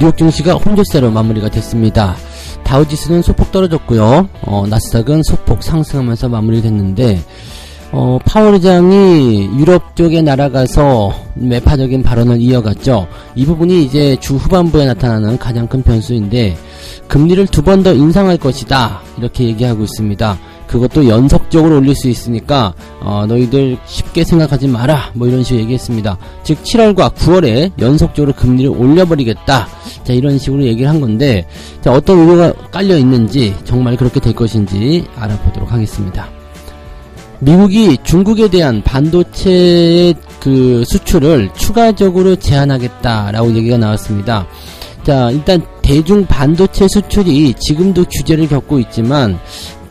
뉴욕 증시가 혼조세로 마무리가 됐습니다. 다우지수는 소폭 떨어졌고요. 나스닥은 소폭 상승하면서 마무리됐는데 파월 의장이 유럽 쪽에 날아가서 매파적인 발언을 이어갔죠. 이 부분이 이제 주 후반부에 나타나는 가장 큰 변수인데 금리를 2번 더 인상할 것이다 이렇게 얘기하고 있습니다. 그것도 연속적으로 올릴 수 있으니까 너희들 쉽게 생각하지 마라 뭐 이런 식으로 얘기했습니다. 즉 7월과 9월에 연속적으로 금리를 올려버리겠다, 자 이런 식으로 얘기를 한 건데, 자 어떤 우려가 깔려 있는지 정말 그렇게 될 것인지 알아보도록 하겠습니다. 미국이 중국에 대한 반도체의 그 수출을 추가적으로 제한하겠다라고 얘기가 나왔습니다. 자 일단 대중 반도체 수출이 지금도 규제를 겪고 있지만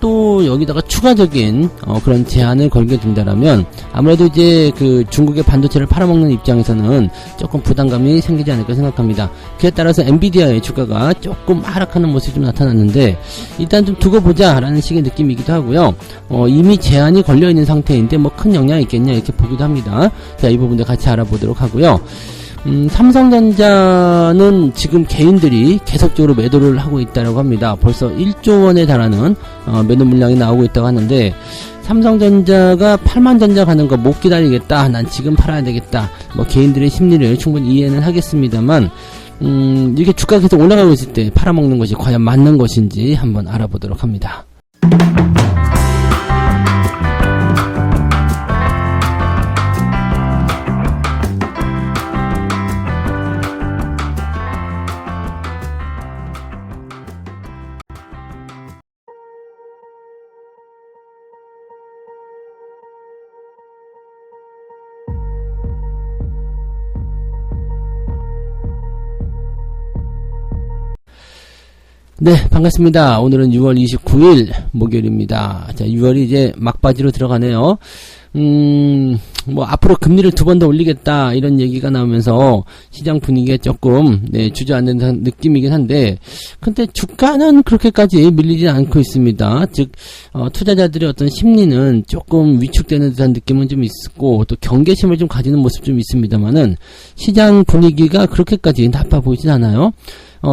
또 여기다가 추가적인 그런 제한을 걸게 된다라면 아무래도 이제 그 중국의 반도체를 팔아먹는 입장에서는 조금 부담감이 생기지 않을까 생각합니다. 그에 따라서 엔비디아의 주가가 조금 하락하는 모습이 좀 나타났는데 일단 좀 두고 보자 라는 식의 느낌이기도 하고요. 이미 제한이 걸려있는 상태인데 뭐 큰 영향이 있겠냐 이렇게 보기도 합니다. 자 이 부분도 같이 알아보도록 하고요. 삼성전자는 지금 개인들이 계속적으로 매도를 하고 있다고 합니다. 벌써 1조 원에 달하는 매도 물량이 나오고 있다고 하는데, 삼성전자가 8만 전자 가는 거 못 기다리겠다, 난 지금 팔아야 되겠다, 뭐 개인들의 심리를 충분히 이해는 하겠습니다만 이렇게 주가가 계속 올라가고 있을 때 팔아먹는 것이 과연 맞는 것인지 한번 알아보도록 합니다. 네, 반갑습니다. 오늘은 6월 29일 목요일입니다. 자, 6월이 이제 막바지로 들어가네요. 뭐 앞으로 금리를 2번 더 올리겠다 이런 얘기가 나오면서 시장 분위기가 조금 주저앉는 느낌이긴 한데, 근데 주가는 그렇게까지 밀리지 않고 있습니다. 즉 투자자들의 어떤 심리는 조금 위축되는 듯한 느낌은 좀 있고 또 경계심을 좀 가지는 모습 좀 있습니다만은 시장 분위기가 그렇게까지 나빠 보이진 않아요.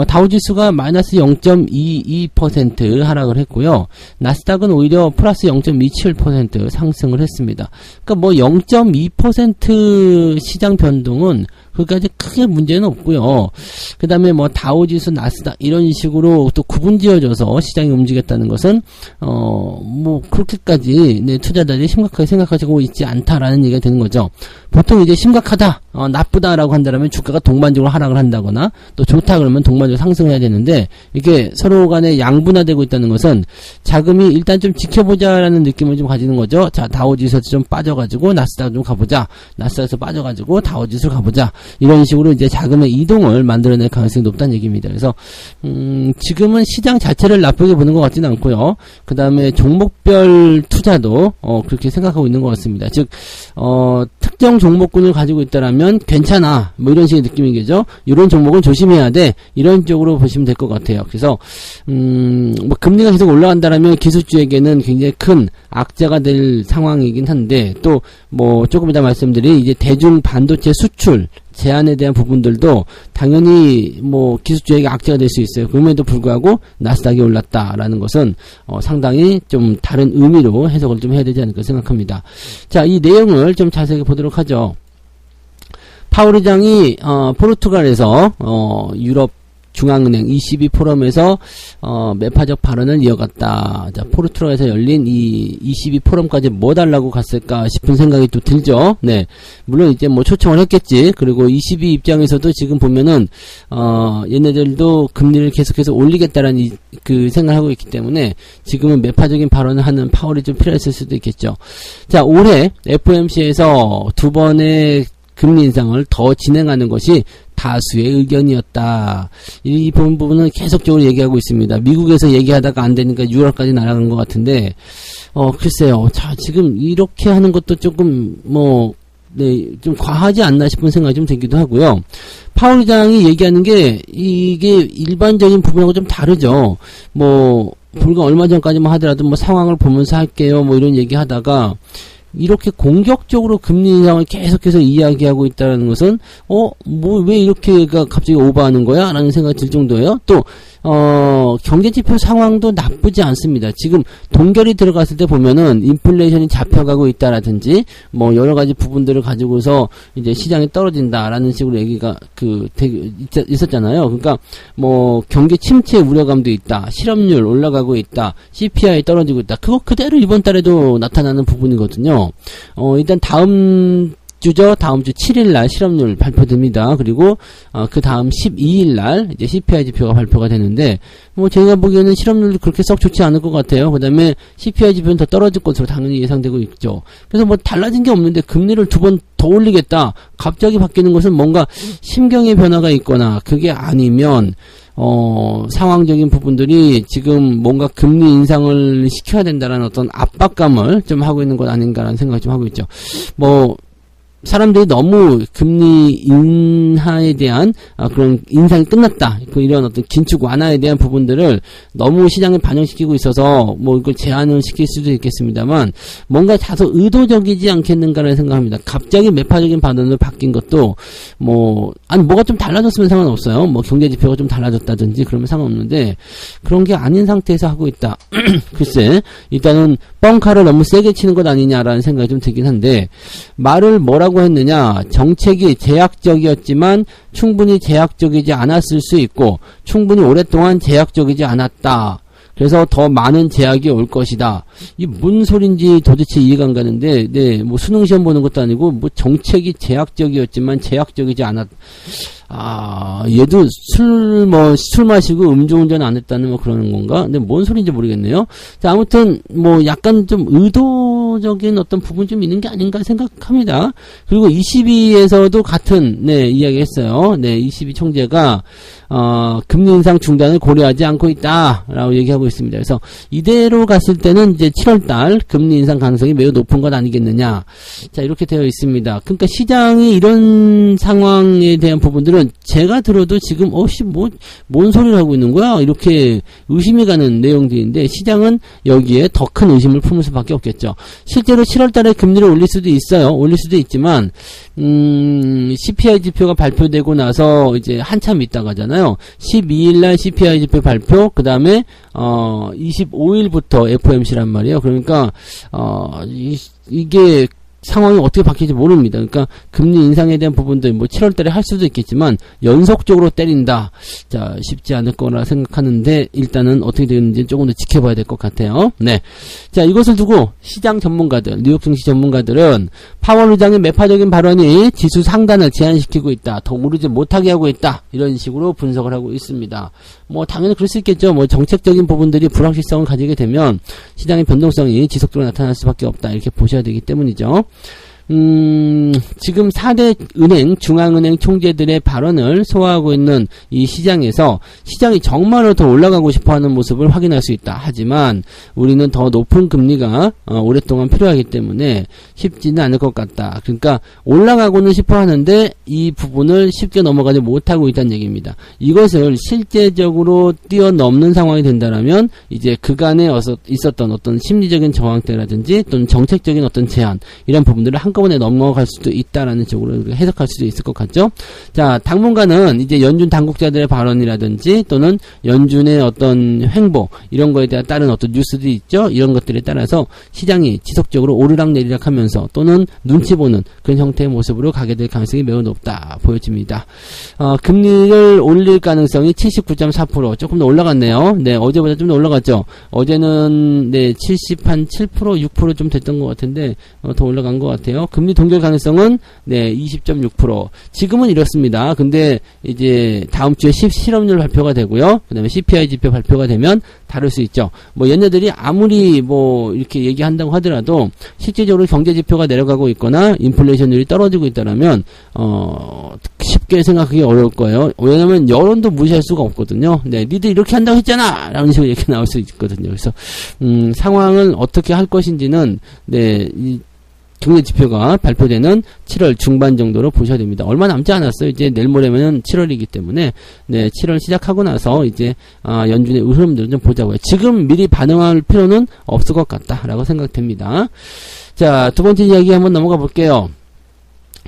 다우지수가 마이너스 0.22% 하락을 했고요. 나스닥은 오히려 플러스 0.27% 상승을 했습니다. 그러니까 뭐 0.2% 시장 변동은 그까지 크게 문제는 없고요. 그 다음에 뭐 다우지수, 나스닥 이런 식으로 또 구분지어져서 시장이 움직였다는 것은 뭐 그렇게까지 투자자들이 심각하게 생각하고 있지 않다라는 얘기가 되는 거죠. 보통 이제 심각하다, 나쁘다라고 한다면 주가가 동반적으로 하락을 한다거나 또 좋다 그러면 동반적으로 상승해야 되는데, 이게 서로 간에 양분화되고 있다는 것은 자금이 일단 좀 지켜보자라는 느낌을 좀 가지는 거죠. 자, 다우지수에서 좀 빠져가지고 나스닥 좀 가보자, 나스닥에서 빠져가지고 다우지수 가보자, 이런 식으로 이제 자금의 이동을 만들어낼 가능성이 높다는 얘기입니다. 그래서 지금은 시장 자체를 나쁘게 보는 것 같지는 않고요. 그 다음에 종목별 투자도 그렇게 생각하고 있는 것 같습니다. 즉 특정 종목군을 가지고 있다라면 괜찮아, 뭐 이런 식의 느낌이겠죠. 이런 종목은 조심해야 돼, 이런 쪽으로 보시면 될 것 같아요. 그래서 뭐 금리가 계속 올라간다라면 기술주에게는 굉장히 큰 악재가 될 상황이긴 한데, 또 뭐 조금 이따 말씀드린 이제 대중 반도체 수출 제한에 대한 부분들도 당연히 뭐 기술주에게 악재가 될 수 있어요. 그럼에도 불구하고 나스닥이 올랐다라는 것은 상당히 좀 다른 의미로 해석을 좀 해야 되지 않을까 생각합니다. 자, 이 내용을 좀 자세히 보도록 하죠. 파월 의장이 포르투갈에서 유럽 중앙은행 ECB 포럼에서 매파적 발언을 이어갔다. 자, 포르투갈에서 열린 이 ECB 포럼까지 뭐 달라고 갔을까 싶은 생각이 또 들죠. 네, 물론 이제 뭐 초청을 했겠지. 그리고 ECB 입장에서도 지금 보면은 얘네들도 금리를 계속해서 올리겠다라는 그 생각을 하고 있기 때문에 지금은 매파적인 발언을 하는 파월이 좀 필요했을 수도 있겠죠. 자, 올해 FOMC에서 2번의 금리 인상을 더 진행하는 것이 다수의 의견이었다. 이 부분은 계속적으로 얘기하고 있습니다. 미국에서 얘기하다가 안 되니까 유럽까지 날아간 것 같은데, 글쎄요. 자, 지금 이렇게 하는 것도 조금 좀 과하지 않나 싶은 생각이 좀 들기도 하고요. 파월 의장이 얘기하는 게 이게 일반적인 부분하고 좀 다르죠. 불과 얼마 전까지만 하더라도 상황을 보면서 할게요, 이런 얘기 하다가 이렇게 공격적으로 금리 인상을 계속해서 이야기하고 있다는 것은 뭐 왜 이렇게가 갑자기 오버하는 거야? 라는 생각이 들 정도예요. 또 경제지표 상황도 나쁘지 않습니다. 지금 동결이 들어갔을 때 보면은 인플레이션이 잡혀가고 있다라든지 뭐 여러 가지 부분들을 가지고서 이제 시장이 떨어진다라는 식으로 얘기가 있었잖아요. 그러니까 뭐 경기 침체 우려감도 있다. 실업률 올라가고 있다. CPI 떨어지고 있다. 그거 그대로 이번 달에도 나타나는 부분이거든요. 일단 다음 주 7일날 실업률 발표됩니다. 그리고 그 다음 12일날 이제 CPI 지표가 발표가 되는데 뭐 제가 보기에는 실업률이 그렇게 썩 좋지 않을 것 같아요. 그 다음에 CPI 지표는 더 떨어질 것으로 당연히 예상되고 있죠. 그래서 뭐 달라진 게 없는데 금리를 2번 더 올리겠다. 갑자기 바뀌는 것은 뭔가 심경의 변화가 있거나 그게 아니면 상황적인 부분들이 지금 뭔가 금리 인상을 시켜야 된다라는 어떤 압박감을 좀 하고 있는 것 아닌가라는 생각을 좀 하고 있죠. 뭐 사람들이 너무 금리 인하에 대한 그런 인상이 끝났다. 이런 어떤 긴축 완화에 대한 부분들을 너무 시장에 반영시키고 있어서 뭐 이걸 제한을 시킬 수도 있겠습니다만 뭔가 다소 의도적이지 않겠는가라는 생각합니다. 갑자기 매파적인 반응으로 바뀐 것도 뭐가 좀 달라졌으면 상관없어요. 뭐 경제 지표가 좀 달라졌다든지 그러면 상관없는데 그런 게 아닌 상태에서 하고 있다. 글쎄 일단은 뻥카를 너무 세게 치는 것 아니냐라는 생각이 좀 들긴 한데 말을 뭐라고 했느냐. 정책이 제약적이었지만 충분히 제약적이지 않았을 수 있고 충분히 오랫동안 제약적이지 않았다. 그래서 더 많은 제약이 올 것이다. 이 뭔 소린지 도대체 이해가 안 가는데, 뭐 수능 시험 보는 것도 아니고, 뭐 정책이 제약적이었지만 제약적이지 않았, 얘도 술 마시고 음주운전 안 했다는 뭐 그러는 건가? 근데 뭔 소린지 모르겠네요. 자, 아무튼, 뭐 약간 좀 의도적인 어떤 부분이 좀 있는 게 아닌가 생각합니다. 그리고 22에서도 같은, 이야기 했어요. 22 총재가, 금리 인상 중단을 고려하지 않고 있다라고 얘기하고 있습니다. 그래서 이대로 갔을 때는 이제 7월달 금리 인상 가능성이 매우 높은 것 아니겠느냐. 자, 이렇게 되어 있습니다. 그러니까 시장이 이런 상황에 대한 부분들은 제가 들어도 지금 뭔 소리를 하고 있는 거야? 이렇게 의심이 가는 내용들인데 시장은 여기에 더 큰 의심을 품을 수밖에 없겠죠. 실제로 7월달에 금리를 올릴 수도 있어요. 올릴 수도 있지만 CPI 지표가 발표되고 나서 이제 한참 있다가잖아요. 12일날 CPI 지표 발표, 그 다음에 25일부터 FOMC란 말이에요. 그러니까 이게 상황이 어떻게 바뀔지 모릅니다. 그러니까 금리 인상에 대한 부분들 뭐 7월달에 할 수도 있겠지만 연속적으로 때린다. 자, 쉽지 않을 거라 생각하는데 일단은 어떻게 되는지 조금 더 지켜봐야 될 것 같아요. 네, 자, 이것을 두고 시장 전문가들, 뉴욕 증시 전문가들은 파월 의장의 매파적인 발언이 지수 상단을 제한시키고 있다. 더 오르지 못하게 하고 있다. 이런 식으로 분석을 하고 있습니다. 뭐 당연히 그럴 수 있겠죠. 뭐 정책적인 부분들이 불확실성을 가지게 되면 시장의 변동성이 지속적으로 나타날 수밖에 없다. 이렇게 보셔야 되기 때문이죠. 지금 4대 은행, 중앙은행 총재들의 발언을 소화하고 있는 이 시장에서 시장이 정말로 더 올라가고 싶어 하는 모습을 확인할 수 있다. 하지만 우리는 더 높은 금리가 오랫동안 필요하기 때문에 쉽지는 않을 것 같다. 그러니까 올라가고는 싶어 하는데 이 부분을 쉽게 넘어가지 못하고 있다는 얘기입니다. 이것을 실제적으로 뛰어넘는 상황이 된다라면 이제 그간에 있었던 어떤 심리적인 저항대라든지 또는 정책적인 어떤 제한 이런 부분들을 한꺼번에 넘어갈 수도 있다라는 쪽으로 해석할 수도 있을 것 같죠. 자, 당분간은 이제 연준 당국자들의 발언이라든지 또는 연준의 어떤 행보 이런 거에 대한 다른 어떤 뉴스들이 있죠. 이런 것들에 따라서 시장이 지속적으로 오르락내리락 하면서 또는 눈치 보는 그런 형태의 모습으로 가게 될 가능성이 매우 높다 보여집니다. 금리를 올릴 가능성이 79.4% 조금 더 올라갔네요. 네, 어제보다 좀 더 올라갔죠. 어제는 7% 6% 좀 됐던 것 같은데 더 올라간 것 같아요. 금리 동결 가능성은 20.6%. 지금은 이렇습니다. 근데 이제 다음 주에 실업률 발표가 되고요. 그다음에 CPI 지표 발표가 되면 다를 수 있죠. 뭐 얘네들이 아무리 뭐 이렇게 얘기한다고 하더라도 실제적으로 경제 지표가 내려가고 있거나 인플레이션율이 떨어지고 있다라면 쉽게 생각하기 어려울 거예요. 왜냐면 여론도 무시할 수가 없거든요. 니들 이렇게 한다고 했잖아! 라는 식으로 얘기 나올 수 있거든요. 그래서 상황을 어떻게 할 것인지는 이 경제 지표가 발표되는 7월 중반 정도로 보셔야 됩니다. 얼마 남지 않았어요. 이제 내일 모레면 7월이기 때문에 7월 시작하고 나서 이제 연준의 흐름들을 좀 보자고요. 지금 미리 반응할 필요는 없을 것 같다라고 생각됩니다. 자, 두 번째 이야기 한번 넘어가 볼게요.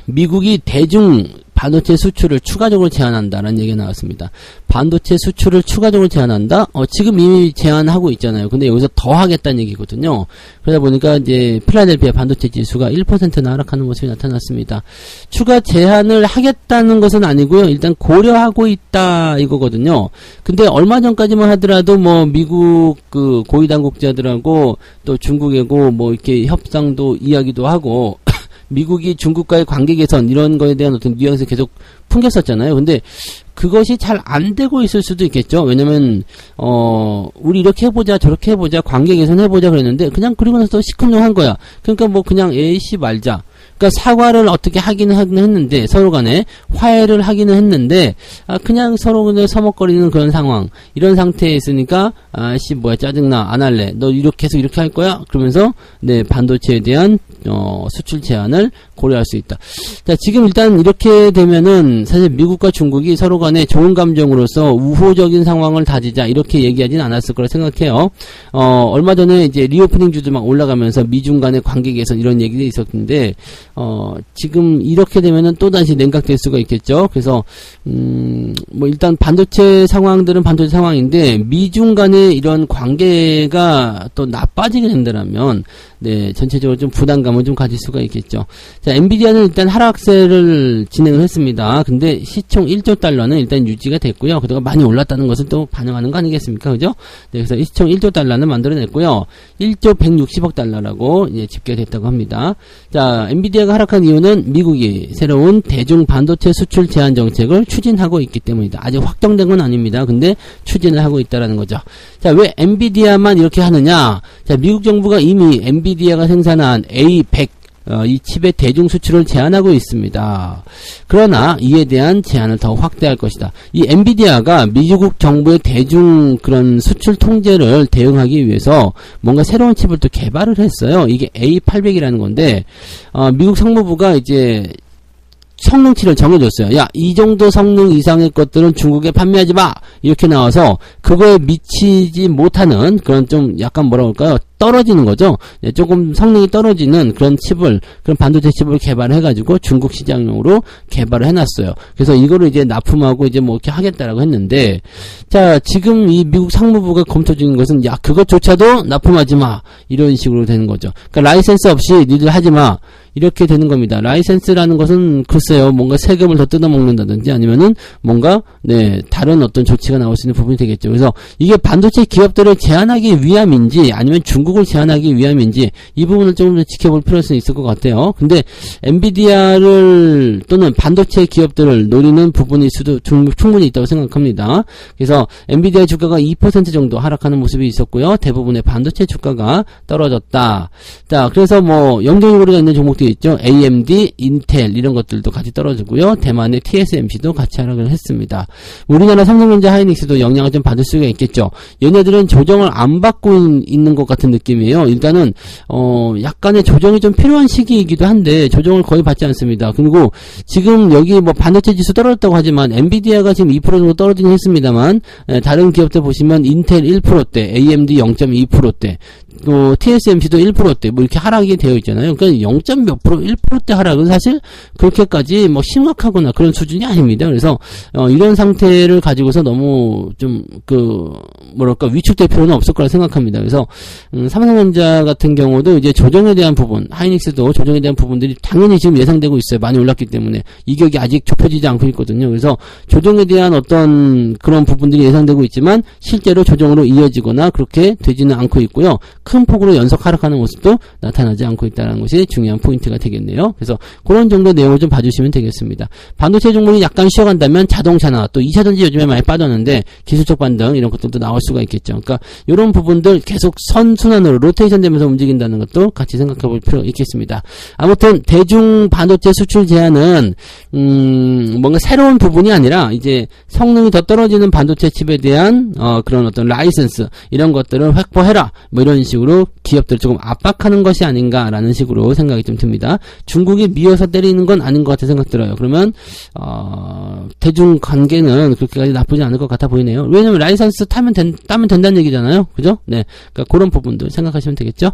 미국이 대중 반도체 수출을 추가적으로 제한한다라는 얘기가 나왔습니다. 반도체 수출을 추가적으로 제한한다? 지금 이미 제한하고 있잖아요. 근데 여기서 더 하겠다는 얘기거든요. 그러다 보니까 이제 필라델피아 반도체 지수가 1%나 하락하는 모습이 나타났습니다. 추가 제한을 하겠다는 것은 아니고요. 일단 고려하고 있다 이거거든요. 근데 얼마 전까지만 하더라도 뭐 미국 그 고위 당국자들하고 또 중국하고 뭐 이렇게 협상도 이야기도 하고 미국이 중국과의 관계 개선 이런 거에 대한 어떤 뉘앙스 계속 풍겼었잖아요. 근데 그것이 잘 안 되고 있을 수도 있겠죠. 왜냐면 우리 이렇게 해보자 저렇게 해보자 관계 개선 해보자 그랬는데 그냥 그러고 나서 시큰둥한 거야. 그러니까 뭐 그냥 에이씨 말자. 그러니까 사과를 어떻게 하기는 했는데 서로 간에 화해를 하기는 했는데 그냥 서로 그냥 서먹거리는 그런 상황 이런 상태에 있으니까 아씨 뭐야 짜증나 안 할래 너 이렇게 해서 이렇게 할 거야 그러면서 네 반도체에 대한 수출 제한을 고려할 수 있다. 자 지금 일단 이렇게 되면은 사실 미국과 중국이 서로 간에 좋은 감정으로서 우호적인 상황을 다지자 이렇게 얘기하진 않았을 거라 생각해요. 얼마 전에 이제 리오프닝 주도 막 올라가면서 미중 간의 관계 개선 이런 얘기도 있었는데 지금 이렇게 되면은 또다시 냉각될 수가 있겠죠. 그래서, 뭐, 일단 반도체 상황들은 반도체 상황인데, 미중 간의 이런 관계가 또 나빠지게 된다면, 네, 전체적으로 좀 부담감을 좀 가질 수가 있겠죠. 자, 엔비디아는 일단 하락세를 진행을 했습니다. 근데 시총 1조 달러는 일단 유지가 됐고요. 그동안 많이 올랐다는 것을 또 반영하는 거 아니겠습니까? 그죠? 네, 그래서 시총 1조 달러는 만들어냈고요. 1조 160억 달러라고, 예, 집계됐다고 합니다. 자, 엔비디아가 하락한 이유는 미국이 새로운 대중 반도체 수출 제한 정책을 추진하고 있기 때문이다. 아직 확정된 건 아닙니다. 근데 추진을 하고 있다라는 거죠. 자, 왜 엔비디아만 이렇게 하느냐? 자, 미국 정부가 이미 엔비디아가 생산한 A100 이 칩의 대중 수출을 제한하고 있습니다. 그러나 이에 대한 제한을 더 확대할 것이다. 이 엔비디아가 미국 정부의 대중 그런 수출 통제를 대응하기 위해서 뭔가 새로운 칩을 또 개발을 했어요. 이게 A800이라는 건데 미국 상무부가 이제 성능치를 정해줬어요. 야, 이 정도 성능 이상의 것들은 중국에 판매하지 마! 이렇게 나와서 그거에 미치지 못하는 그런 좀 약간 뭐라 그럴까요? 떨어지는 거죠. 네, 조금 성능이 떨어지는 그런 칩을, 그런 반도체 칩을 개발해가지고 중국 시장용으로 개발을 해놨어요. 그래서 이거를 이제 납품하고 이제 뭐 이렇게 하겠다라고 했는데, 자, 지금 이 미국 상무부가 검토 중인 것은, 야, 그것조차도 납품하지 마! 이런 식으로 되는 거죠. 그러니까 라이센스 없이 니들 하지 마! 이렇게 되는 겁니다. 라이센스라는 것은 글쎄요, 뭔가 세금을 더 뜯어먹는다든지 아니면은 뭔가, 네, 다른 어떤 조치가 나올 수 있는 부분이 되겠죠. 그래서 이게 반도체 기업들을 제한하기 위함인지 아니면 중국을 제한하기 위함인지 이 부분을 조금 더 지켜볼 필요성이 있을 것 같아요. 근데 엔비디아를 또는 반도체 기업들을 노리는 부분일 수도 충분히 있다고 생각합니다. 그래서 엔비디아 주가가 2% 정도 하락하는 모습이 있었고요. 대부분의 반도체 주가가 떨어졌다. 자, 그래서 뭐 영종고리가 있는 종목들이 있죠. AMD, 인텔 이런 것들도 같이 떨어지고요. 대만의 TSMC도 같이 하락을 했습니다. 우리나라 삼성전자 하이닉스도 영향을 좀 받을 수가 있겠죠. 얘네들은 조정을 안 받고 있는 것 같은 느낌이에요. 일단은 약간의 조정이 좀 필요한 시기이기도 한데 조정을 거의 받지 않습니다. 그리고 지금 여기 뭐 반도체 지수 떨어졌다고 하지만 엔비디아가 지금 2% 정도 떨어지긴 했습니다만 다른 기업들 보시면 인텔 1%대, AMD 0.2%대 또 TSMC도 1%대 뭐 이렇게 하락이 되어 있잖아요. 그러니까 0. 몇 프로 1%대 하락은 사실 그렇게까지 뭐 심각하거나 그런 수준이 아닙니다. 그래서 이런 상태를 가지고서 너무 좀 뭐랄까 위축될 필요는 없을 거라 생각합니다. 그래서 삼성전자 같은 경우도 이제 조정에 대한 부분, 하이닉스도 조정에 대한 부분들이 당연히 지금 예상되고 있어요. 많이 올랐기 때문에 이격이 아직 좁혀지지 않고 있거든요. 그래서 조정에 대한 어떤 그런 부분들이 예상되고 있지만 실제로 조정으로 이어지거나 그렇게 되지는 않고 있고요. 큰 폭으로 연속 하락하는 모습도 나타나지 않고 있다는 것이 중요한 포인트가 되겠네요. 그래서 그런 정도 내용을 좀 봐주시면 되겠습니다. 반도체 종목이 약간 쉬어간다면 자동차나 또 2차전지 요즘에 많이 빠졌는데 기술적 반등 이런 것들도 나올 수가 있겠죠. 그러니까 이런 부분들 계속 선순환으로 로테이션 되면서 움직인다는 것도 같이 생각해 볼 필요가 있겠습니다. 아무튼 대중 반도체 수출 제한은 뭔가 새로운 부분이 아니라 이제 성능이 더 떨어지는 반도체 칩에 대한 그런 어떤 라이센스 이런 것들을 확보해라 뭐 이런 식으로 기업들을 조금 압박하는 것이 아닌가라는 식으로 생각이 좀 듭니다. 듭니다. 중국이 미어서 때리는 건 아닌 것 같아 생각 들어요. 그러면 대중 관계는 그렇게까지 나쁘지 않을 것 같아 보이네요. 왜냐면 라이선스 따면 된다는 얘기잖아요. 그죠? 네. 그러니까 그런 부분들 생각하시면 되겠죠.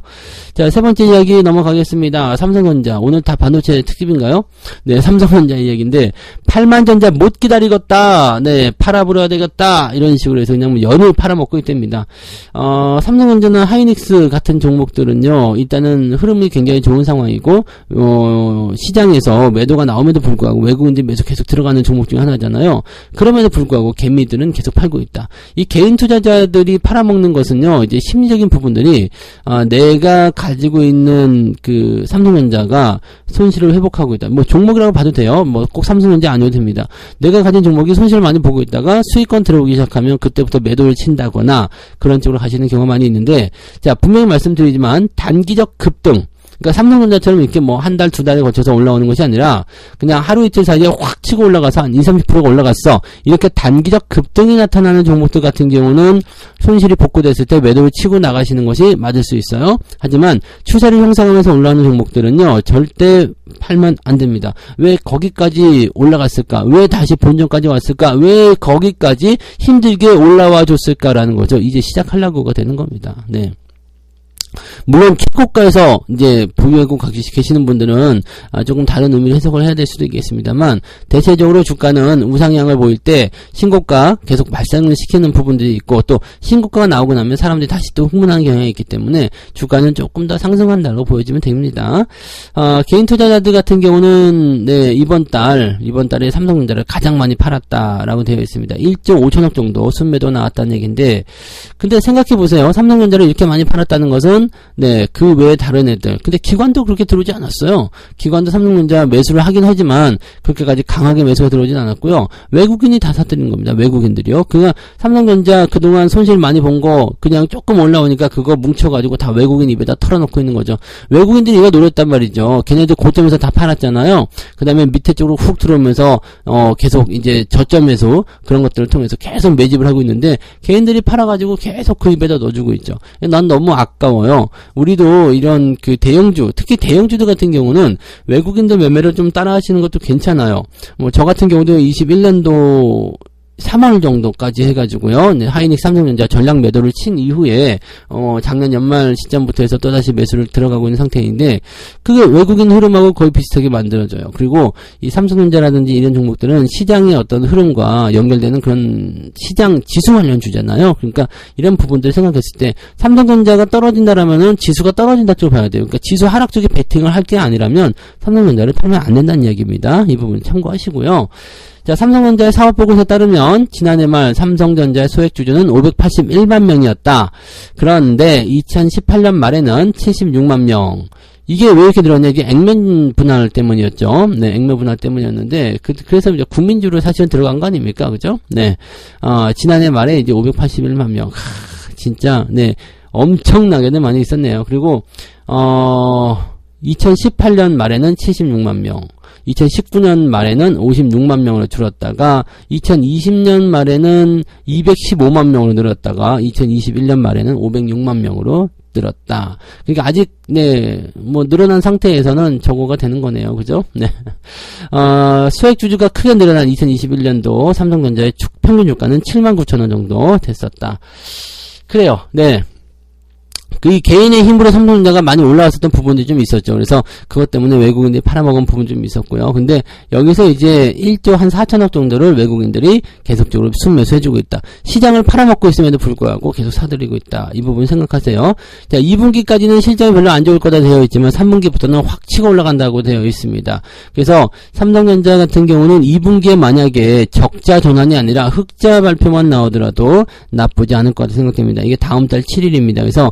자, 세 번째 이야기 넘어가겠습니다. 삼성전자. 오늘 다 반도체 특집인가요? 네, 삼성전자 이야기인데 8만 전자 못 기다리겠다. 네, 팔아버려야 되겠다. 이런 식으로 해서 그냥 연을 팔아먹고 있답니다. 삼성전자나 하이닉스 같은 종목들은요, 일단은 흐름이 굉장히 좋은 상황이고, 시장에서 매도가 나옴에도 불구하고 외국인들이 계속 들어가는 종목 중에 하나잖아요. 그럼에도 불구하고 개미들은 계속 팔고 있다. 이 개인 투자자들이 팔아먹는 것은요, 이제 심리적인 부분들이, 내가 가지고 있는 그 삼성전자가 손실을 회복하고 있다. 뭐 종목이라고 봐도 돼요. 뭐 꼭 삼성전자 아니어도 됩니다. 내가 가진 종목이 손실을 많이 보고 있다가 수익권 들어오기 시작하면 그때부터 매도를 친다거나 그런 쪽으로 가시는 경우가 많이 있는데, 자, 분명히 말씀드리지만 단기적 급등, 그러니까 삼성전자처럼 이렇게 뭐 한 달, 두 달에 거쳐서 올라오는 것이 아니라 그냥 하루 이틀 사이에 확 치고 올라가서 한 20, 30%가 올라갔어. 이렇게 단기적 급등이 나타나는 종목들 같은 경우는 손실이 복구됐을 때 매도를 치고 나가시는 것이 맞을 수 있어요. 하지만 추세를 형성하면서 올라오는 종목들은요, 절대 팔면 안 됩니다. 왜 거기까지 올라갔을까? 왜 다시 본전까지 왔을까? 왜 거기까지 힘들게 올라와 줬을까라는 거죠. 이제 시작하려고가 되는 겁니다. 네. 물론 킥고가에서 이제 보유하고 계시는 분들은 조금 다른 의미로 해석을 해야 될 수도 있겠습니다만, 대체적으로 주가는 우상향을 보일 때 신고가 계속 발생을 시키는 부분들이 있고, 또 신고가가 나오고 나면 사람들이 다시 또 흥분하는 경향이 있기 때문에 주가는 조금 더 상승한다고 보여지면 됩니다. 개인 투자자들 같은 경우는 네, 이번 달에 삼성전자를 가장 많이 팔았다라고 되어 있습니다. 1조 5천억 정도 순매도 나왔다는 얘기인데, 근데 생각해 보세요. 삼성전자를 이렇게 많이 팔았다는 것은 네, 그 외에 다른 애들. 근데 기관도 그렇게 들어오지 않았어요. 기관도 삼성전자 매수를 하긴 하지만 그렇게까지 강하게 매수가 들어오진 않았고요. 외국인이 다 사들인 겁니다. 외국인들이요. 그냥 삼성전자 그동안 손실 많이 본 거 그냥 조금 올라오니까 그거 뭉쳐가지고 다 외국인 입에다 털어놓고 있는 거죠. 외국인들이 이거 노렸단 말이죠. 걔네들 고점에서 다 팔았잖아요. 그 다음에 밑에 쪽으로 훅 들어오면서 계속 이제 저점 매수 그런 것들을 통해서 계속 매집을 하고 있는데, 개인들이 팔아가지고 계속 그 입에다 넣어주고 있죠. 난 너무 아까워요. 우리도 이런 그 대형주, 특히 대형주들 같은 경우는 외국인들 매매를 좀 따라 하시는 것도 괜찮아요. 뭐 저 같은 경우도 21년도 3월 정도까지 해가지고요. 네, 하이닉스 삼성전자 전량 매도를 친 이후에 작년 연말 시점부터 해서 또다시 매수를 들어가고 있는 상태인데, 그게 외국인 흐름하고 거의 비슷하게 만들어져요. 그리고 이 삼성전자라든지 이런 종목들은 시장의 어떤 흐름과 연결되는 그런 시장 지수 관련주잖아요. 그러니까 이런 부분들을 생각했을 때 삼성전자가 떨어진다라면은 지수가 떨어진다 쪽으로 봐야 돼요. 그러니까 지수 하락 쪽에 베팅을 할 게 아니라면 삼성전자를 팔면 안 된다는 이야기입니다. 이 부분 참고하시고요. 자, 삼성전자의 사업보고서에 따르면 지난해 말 삼성전자의 소액주주는 581만 명이었다. 그런데 2018년 말에는 76만 명. 이게 왜 이렇게 늘었냐? 이게 액면 분할 때문이었죠. 네, 액면 분할 때문이었는데, 그래서 이제 국민주로 사실은 들어간 거 아닙니까? 그죠? 네. 지난해 말에 이제 581만 명. 진짜, 네. 엄청나게는 많이 있었네요. 그리고, 2018년 말에는 76만 명. 2019년 말에는 56만 명으로 줄었다가 2020년 말에는 215만 명으로 늘었다가 2021년 말에는 506만 명으로 늘었다. 그러니까 아직 네, 뭐 늘어난 상태에서는 저거가 되는 거네요. 그죠? 네. 수익 주주가 크게 늘어난 2021년도 삼성전자의 평균 주가는 79,000원 정도 됐었다. 그래요. 네. 그 개인의 힘으로 삼성전자가 많이 올라왔었던 부분들이 좀 있었죠. 그래서 그것 때문에 외국인들이 팔아먹은 부분 좀 있었고요. 근데 여기서 이제 1조 한 4천억 정도를 외국인들이 계속적으로 순매수해주고 있다. 시장을 팔아먹고 있음에도 불구하고 계속 사들이고 있다. 이 부분 생각하세요. 자, 2분기까지는 실적이 별로 안 좋을 거다 되어 있지만 3분기부터는 확 치고 올라간다고 되어 있습니다. 그래서 삼성전자 같은 경우는 2분기에 만약에 적자 전환이 아니라 흑자 발표만 나오더라도 나쁘지 않을 것 같다 생각됩니다. 이게 다음 달 7일입니다. 그래서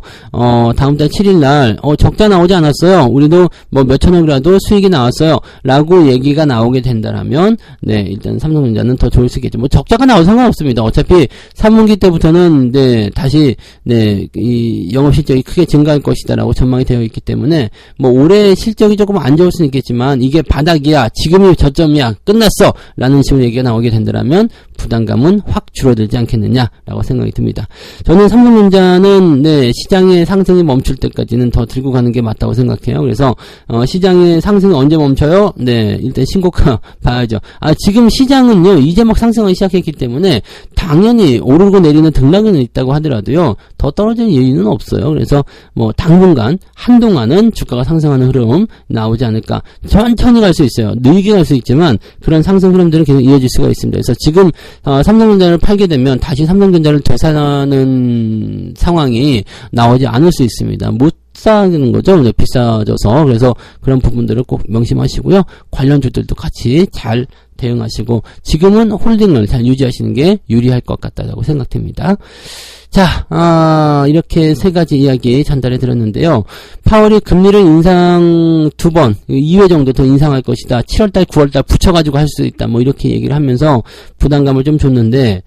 다음 달 7일 날, 적자 나오지 않았어요. 우리도 뭐 몇천억이라도 수익이 나왔어요. 라고 얘기가 나오게 된다라면, 네, 일단 삼성전자는 더 좋을 수 있겠죠. 뭐 적자가 나올 상관없습니다. 어차피 3분기 때부터는, 네, 다시, 네, 이 영업실적이 크게 증가할 것이다라고 전망이 되어 있기 때문에, 뭐 올해 실적이 조금 안 좋을 수는 있겠지만, 이게 바닥이야, 지금이 저점이야, 끝났어! 라는 식으로 얘기가 나오게 된다라면, 부담감은 확 줄어들지 않겠느냐라고 생각이 듭니다. 저는 삼성전자는, 네, 시장이 시장의 상승이 멈출 때까지는 더 들고 가는 게 맞다고 생각해요. 그래서 시장의 상승이 언제 멈춰요? 네, 일단 신고가 봐야죠. 지금 시장은요, 이제 막 상승하기 시작했기 때문에 당연히 오르고 내리는 등락은 있다고 하더라도요, 더 떨어질 이유는 없어요. 그래서 뭐 당분간 한동안은 주가가 상승하는 흐름 나오지 않을까. 천천히 갈 수 있어요. 느리게 갈 수 있지만 그런 상승 흐름들은 계속 이어질 수가 있습니다. 그래서 지금 삼성전자를 팔게 되면 다시 삼성전자를 되사는 상황이 나오지 않을 수 있습니다. 못 사는 거죠. 비싸져서. 그래서 그런 부분들을 꼭 명심하시고요. 관련주들도 같이 잘 대응하시고 지금은 홀딩을 잘 유지하시는 게 유리할 것 같다고 생각됩니다. 자, 이렇게 세 가지 이야기 전달해 드렸는데요. 파월이 금리를 인상 2번, 2회 정도 더 인상할 것이다. 7월달, 9월달 붙여가지고 할 수 있다. 뭐 이렇게 얘기를 하면서 부담감을 좀 줬는데,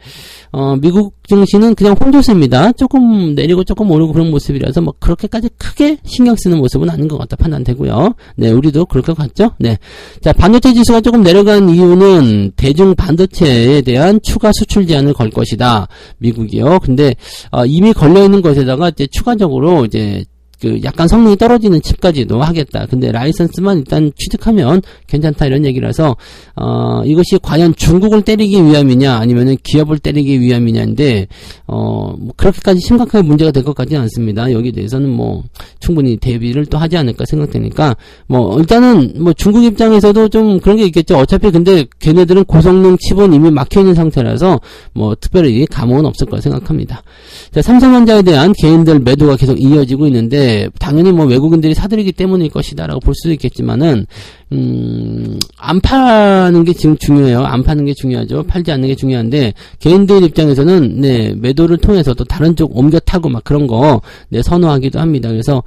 미국 증시는 그냥 혼조세입니다. 조금 내리고 조금 오르고 그런 모습이라서 뭐 그렇게까지 크게 신경 쓰는 모습은 아닌 것 같다 판단되고요. 네, 우리도 그럴 것 같죠? 네. 자, 반도체 지수가 조금 내려간 이유는 대중 반도체에 대한 추가 수출 제한을 걸 것이다. 미국이요. 근데 이미 걸려있는 것에다가 이제 추가적으로 이제 약간 성능이 떨어지는 칩까지도 하겠다. 근데 라이선스만 일단 취득하면 괜찮다 이런 얘기라서 이것이 과연 중국을 때리기 위함이냐 아니면은 기업을 때리기 위함이냐인데 뭐 그렇게까지 심각하게 문제가 될 것 같지는 않습니다. 여기에 대해서는 뭐 충분히 대비를 또 하지 않을까 생각되니까 뭐 일단은 뭐 중국 입장에서도 좀 그런 게 있겠죠. 어차피 근데 걔네들은 고성능 칩은 이미 막혀있는 상태라서 뭐 특별히 감흥은 없을 거라 생각합니다. 자, 삼성전자에 대한 개인들 매도가 계속 이어지고 있는데 당연히 뭐 외국인들이 사들이기 때문일 것이다라고 볼 수도 있겠지만은 안 파는 게 지금 중요해요. 안 파는 게 중요하죠. 팔지 않는 게 중요한데 개인들 입장에서는 네, 매도를 통해서 또 다른 쪽 옮겨 타고 막 그런 거 네, 선호하기도 합니다. 그래서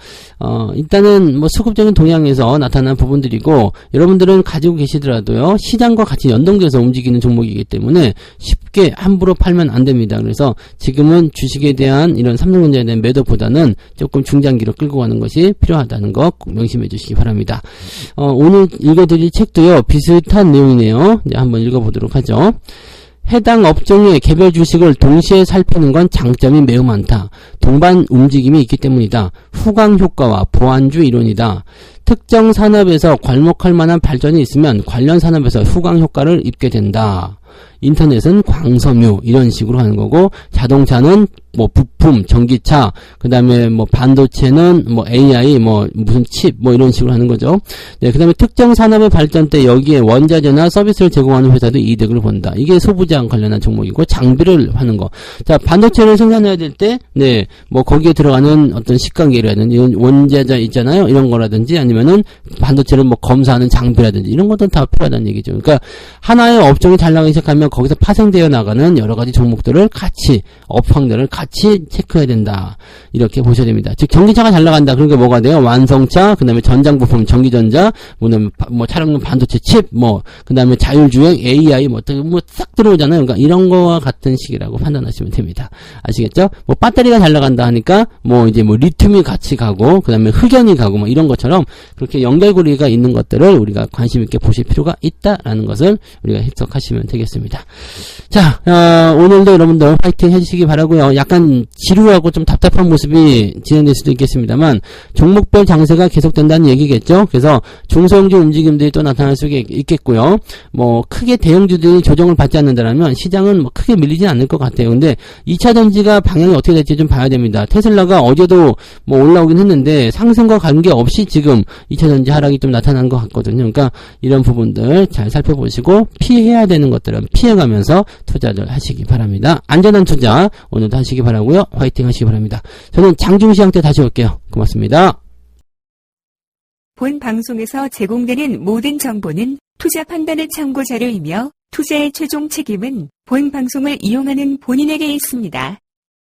일단은 뭐 수급적인 동향에서 나타난 부분들이고 여러분들은 가지고 계시더라도요. 시장과 같이 연동돼서 움직이는 종목이기 때문에 쉽게 함부로 팔면 안 됩니다. 그래서 지금은 주식에 대한 이런 삼성전자에 대한 매도보다는 조금 중장기로 끌고 가는 것이 필요하다는 거 꼭 명심해 주시기 바랍니다. 오늘 읽어드릴 책도요. 비슷한 내용이네요. 이제 한번 읽어보도록 하죠. 해당 업종의 개별 주식을 동시에 살피는 건 장점이 매우 많다. 동반 움직임이 있기 때문이다. 후광 효과와 보완주 이론이다. 특정 산업에서 괄목할 만한 발전이 있으면 관련 산업에서 후광 효과를 입게 된다. 인터넷은 광섬유 이런 식으로 하는 거고 자동차는 뭐 부품, 전기차, 그 다음에 뭐 반도체는 뭐 AI, 뭐 무슨 칩, 뭐 이런 식으로 하는 거죠. 네, 그 다음에 특정 산업의 발전 때 여기에 원자재나 서비스를 제공하는 회사도 이득을 본다. 이게 소부장 관련한 종목이고 장비를 하는 거. 자, 반도체를 생산해야 될 때, 네, 뭐 거기에 들어가는 어떤 식관계라든지 이런 원자재 있잖아요. 이런 거라든지 아니면은 반도체를 뭐 검사하는 장비라든지 이런 것도 다 필요하다는 얘기죠. 그러니까 하나의 업종이 잘 나가기 시작하면 거기서 파생되어 나가는 여러 가지 종목들을 같이 업황들을 같이 체크해야 된다. 이렇게 보셔야 됩니다. 즉 전기차가 잘 나간다. 그러니까 뭐가 돼요? 완성차, 그 다음에 전장부품, 전기전자, 뭐 차량용 반도체 칩, 뭐 그 다음에 자율주행, AI, 뭐 싹 들어오잖아요. 그러니까 이런 거와 같은 식이라고 판단하시면 됩니다. 아시겠죠? 뭐 배터리가 잘 나간다 하니까 뭐 이제 뭐 리튬이 같이 가고, 그 다음에 흑연이 가고, 뭐 이런 것처럼 그렇게 연결고리가 있는 것들을 우리가 관심 있게 보실 필요가 있다라는 것을 우리가 해석하시면 되겠습니다. 자, 오늘도 여러분들 파이팅 해주시기 바라고요. 약간 지루하고 좀 답답한 모습이 진행될 수도 있겠습니다만 종목별 장세가 계속된다는 얘기겠죠. 그래서 중소형주 움직임들이 또 나타날 수 있겠고요. 뭐 크게 대형주들이 조정을 받지 않는다면 시장은 뭐 크게 밀리진 않을 것 같아요. 근데 2차전지가 방향이 어떻게 될지 좀 봐야 됩니다. 테슬라가 어제도 뭐 올라오긴 했는데 상승과 관계없이 지금 2차전지 하락이 좀 나타난 것 같거든요. 그러니까 이런 부분들 잘 살펴보시고 피해야 되는 것들은 피해가면서 투자를 하시기 바랍니다. 안전한 투자 오늘도 하시기 바라고요. 화이팅 하시기 바랍니다. 저는 장중시장 때 다시 올게요. 고맙습니다. 본 방송에서 제공되는 모든 정보는 투자 판단의 참고 자료이며 투자의 최종 책임은 본 방송을 이용하는 본인에게 있습니다.